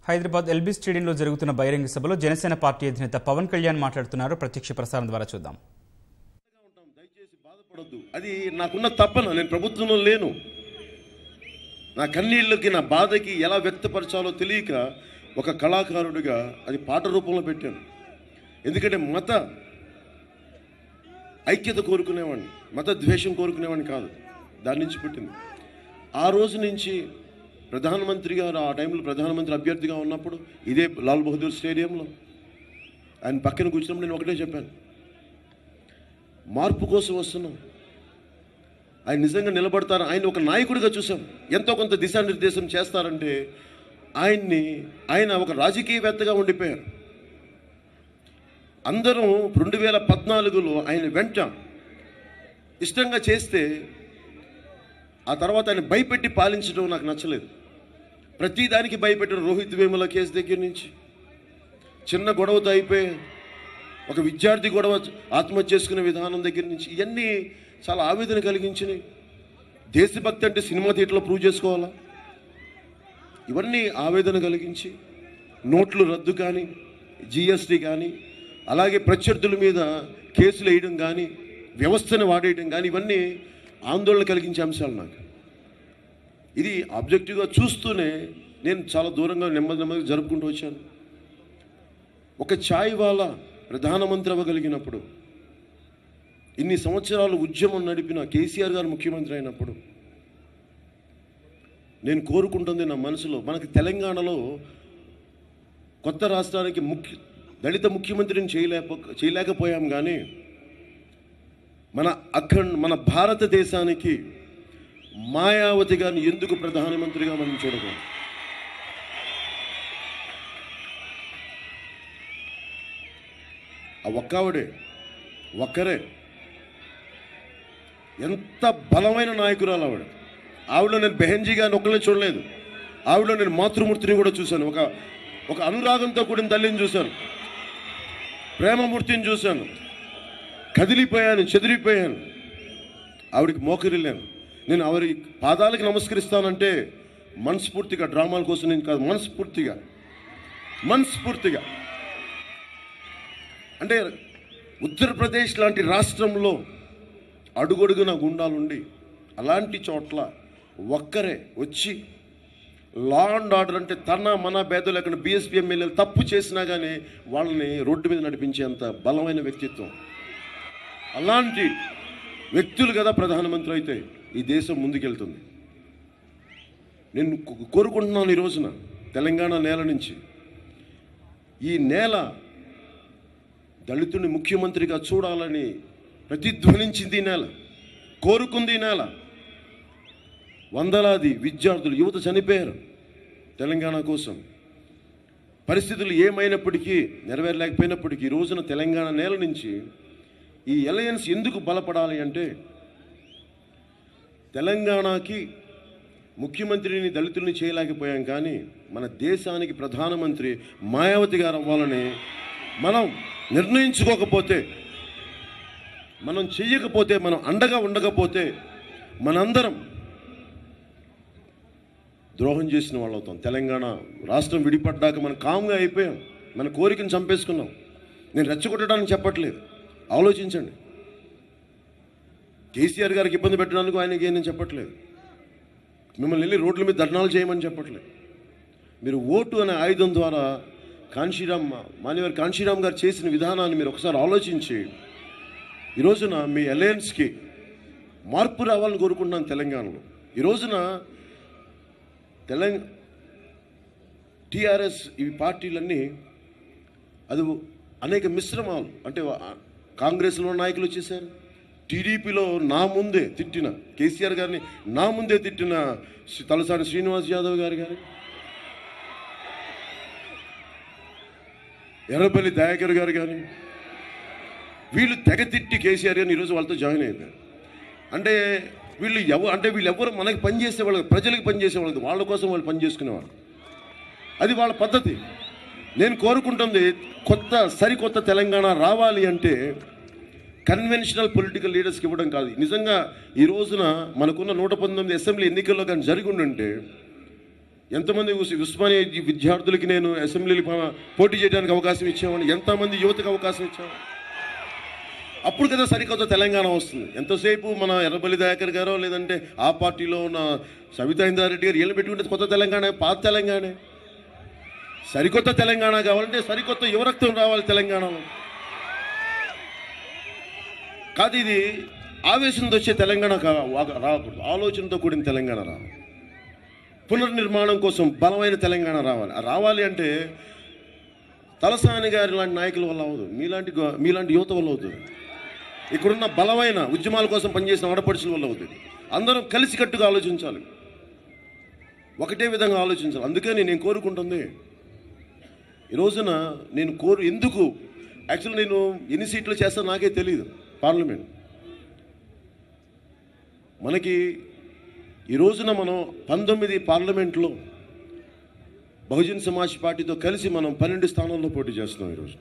Hyderabad LB స్టేడియంలో జరుగుతున్న బహిరంగ సభలో జనసేన పార్టీ అధినేత పవన్ కళ్యాణ్ మాట్లాడుతున్నారు. ప్రత్యక్ష ప్రసారం ద్వారా చూద్దాం. దయచేసి బాధపడొద్దు. అది నాకున్న తప్పన. నేను ప్రభుత్వంలో లేను. నా కన్నీళ్ళకి, నా బాధకి ఎలా వ్యక్తపరచాలో తెలియక ఒక కళాకారుడిగా అది పాట రూపంలో పెట్టాను. ఎందుకంటే మత ఐక్యత కోరుకునేవాడిని, మత ద్వేషం కోరుకునేవాడిని కాదు. దాని నుంచి పుట్టింది. ఆ రోజు నుంచి ప్రధానమంత్రి గారు, ఆ టైంలో ప్రధానమంత్రి అభ్యర్థిగా ఉన్నప్పుడు ఇదే లాల్ బహదూర్ స్టేడియంలో ఆయన పక్కన కూర్చున్నప్పుడు నేను ఒకటే చెప్పాను, మార్పు కోసం వస్తున్నాం. ఆయన నిజంగా నిలబడతారు, ఆయన ఒక నాయకుడిగా చూసాం. ఎంతో కొంత దిశానిర్దేశం చేస్తారంటే ఆయన ఒక రాజకీయవేత్తగా ఉండిపోయారు. అందరం 2014లో ఆయన వెంట ఇష్టంగా చేస్తే ఆ తర్వాత ఆయన భయపెట్టి పాలించడం నాకు నచ్చలేదు. ప్రతిదానికి భయపెట్టిన రోహిత్ వేముల కేసు దగ్గర నుంచి, చిన్న గొడవతో అయిపోయి ఒక విద్యార్థి గొడవ ఆత్మహత్య చేసుకునే విధానం దగ్గర నుంచి ఇవన్నీ చాలా ఆవేదన కలిగించినాయి. దేశభక్తి అంటే సినిమా థియేటర్లో ప్రూవ్ చేసుకోవాలా? ఇవన్నీ ఆవేదన కలిగించి నోట్లు రద్దు కానీ, జిఎస్టీ కానీ, అలాగే ప్రత్యర్థుల మీద కేసులు వేయడం కానీ, వ్యవస్థను వాడేయడం కానీ, ఇవన్నీ ఆందోళన కలిగించే అంశాలు నాకు. ఇది ఆబ్జెక్టివ్గా చూస్తూనే నేను చాలా దూరంగా నెమ్మదిగా జరుపుకుంటూ వచ్చాను. ఒక ఛాయ్ వాలా ప్రధానమంత్రి అవ్వగలిగినప్పుడు, ఇన్ని సంవత్సరాలు ఉద్యమం నడిపిన కేసీఆర్ గారు ముఖ్యమంత్రి అయినప్పుడు నేను కోరుకుంటుంది నా మనసులో, మనకి తెలంగాణలో కొత్త రాష్ట్రానికి దళిత ముఖ్యమంత్రిని చేయలేకపోయాం కానీ మన భారతదేశానికి మాయావతి గారిని ఎందుకు ప్రధానమంత్రిగా మనం చూడగలం? ఆ ఒక్కరే ఎంత బలమైన నాయకురాలు ఆవిడలో నేను బెహెన్జీ గారిని ఒక్కరిని చూడలేదు. ఆవిడలో నేను మాతృమూర్తిని కూడా చూశాను. ఒక అనురాగంతో కూడిన తల్లిని చూశాను, ప్రేమమూర్తిని చూశాను. కదిలిపోయాను, చెదిరిపోయాను. ఆవిడికి మోకరిల్లాను. నేను ఆవిడ పాదాలకు నమస్కరిస్తానంటే మనస్ఫూర్తిగా, డ్రామాల కోసం నేను కాదు, మనస్ఫూర్తిగా. అంటే ఉత్తరప్రదేశ్ లాంటి రాష్ట్రంలో అడుగడుగున గుండాలుండి అలాంటి చోట్ల ఒక్కరే వచ్చి లా అండ్ ఆర్డర్ అంటే మన భేదం లేకుండా బీఎస్పీ ఎమ్మెల్యేలు తప్పు చేసినా కానీ వాళ్ళని రోడ్డు మీద నడిపించేంత బలమైన వ్యక్తిత్వం. అలాంటి వ్యక్తులు కదా ప్రధానమంత్రి అయితే ఈ దేశం ముందుకెళ్తుంది. నేను కోరుకుంటున్నాను ఈ రోజున తెలంగాణ నేల నుంచి, ఈ నేల దళితుని ముఖ్యమంత్రిగా చూడాలని ప్రతిధ్వనించింది ఈ నేల, కోరుకుంది ఈ నేల. వందలాది విద్యార్థులు, యువత చనిపోయారు తెలంగాణ కోసం. పరిస్థితులు ఏమైనప్పటికీ, నెరవేరలేకపోయినప్పటికీ ఈ రోజున తెలంగాణ నేల నుంచి ఈ అలయన్స్ ఎందుకు బలపడాలి అంటే, తెలంగాణకి ముఖ్యమంత్రిని దళితుల్ని చేయలేకపోయాం కానీ మన దేశానికి ప్రధానమంత్రి మాయావతి గారు అవ్వాలని మనం నిర్ణయించుకోకపోతే, మనం చెయ్యకపోతే, మనం అండగా ఉండకపోతే మనందరం ద్రోహం చేసిన వాళ్ళు అవుతాం. తెలంగాణ రాష్ట్రం విడిపడ్డాక మనం కామ్గా అయిపోయాం, మన కోరికను చంపేసుకున్నాం. నేను రెచ్చగొట్టడానికి చెప్పట్లేదు, ఆలోచించండి. కేసీఆర్ గారికి ఇబ్బంది పెట్టడానికి ఆయనకి నేను చెప్పట్లేదు. మిమ్మల్ని వెళ్ళి రోడ్ల మీద ధర్నాలు చేయమని చెప్పట్లేదు. మీరు ఓటు అనే ఆయుధం ద్వారా మాన్యవారి కాంశీరామ్ గారు చేసిన విధానాన్ని మీరు ఒకసారి ఆలోచించి ఈ రోజున మీ అలయన్స్కి మార్పు రావాలని కోరుకుంటున్నాను. తెలంగాణలో ఈ రోజున టీఆర్ఎస్ ఈ పార్టీలన్నీ అది అనేక మిశ్రమాలు. అంటే కాంగ్రెస్లో నాయకులు వచ్చేసారు, టీడీపీలో నా ముందే తిట్టిన కేసీఆర్ గారిని, నా ముందే తిట్టిన తలసాని శ్రీనివాస్ యాదవ్ గారు కానీ, ఎర్రపల్లి దయాకర్ గారు కానీ, వీళ్ళు తెగ తిట్టి కేసీఆర్ గారిని ఈరోజు వాళ్ళతో జాయిన్ అయిపోయారు. అంటే వీళ్ళెవరు మనకి పనిచేసే వాళ్ళు, ప్రజలకు పనిచేసే వాళ్ళు, వాళ్ళ కోసం వాళ్ళు పనిచేసుకునేవాళ్ళు. అది వాళ్ళ పద్ధతి. నేను కోరుకుంటుంది సరికొత్త తెలంగాణ రావాలి అంటే కన్వెన్షనల్ పొలిటికల్ లీడర్స్కి ఇవ్వడం కాదు. నిజంగా ఈ రోజున మనకున్న 119 అసెంబ్లీ ఎన్నికల్లో కానీ జరిగి ఉండుంటే ఎంతమంది ఉస్మానియా విద్యార్థులకి నేను అసెంబ్లీలు పోటీ చేయడానికి అవకాశం ఇచ్చామని, ఎంతమంది యువతకు అవకాశం ఇచ్చాము. అప్పుడు కదా సరికొత్త తెలంగాణ వస్తుంది. ఎంతసేపు మన ఎర్రబల్లి దయాకర్ గారో లేదంటే ఆ పార్టీలో ఉన్న సవితా ఇంద్రారెడ్డి గారు వీళ్ళు పెట్టుకుంటే కొత్త తెలంగాణ, పాత తెలంగాణ. సరికొత్త తెలంగాణ కావాలంటే సరికొత్త యువరక్తం రావాలి తెలంగాణలో. కాదు, ఇది ఆవేశంతో వచ్చే తెలంగాణ రాకూడదు, ఆలోచనతో కూడిన తెలంగాణ రావాలి. పునర్నిర్మాణం కోసం బలమైన తెలంగాణ రావాలి అంటే తలసాని గారి లాంటి నాయకుల వల్ల అవ్వదు, మీలాంటి యువత వల్ల అవుతుంది. ఇక్కడున్న బలమైన ఉద్యమాల కోసం పనిచేసిన ఆడపడుచుల వల్ల అవుతుంది. అందరం కలిసికట్టుగా ఆలోచించాలి, ఒకటే విధంగా ఆలోచించాలి. అందుకని నేను కోరుకుంటుంది, ఈ రోజున ఎందుకు యాక్చువల్ నేను ఎన్ని సీట్లు చేస్తానో నాకే తెలియదు. పార్లమెంట్ మనకి ఈ రోజున మనం 19 పార్లమెంట్లో బహుజన్ సమాజ్ పార్టీతో కలిసి మనం 12 స్థానాల్లో పోటీ చేస్తున్నాం ఈరోజు.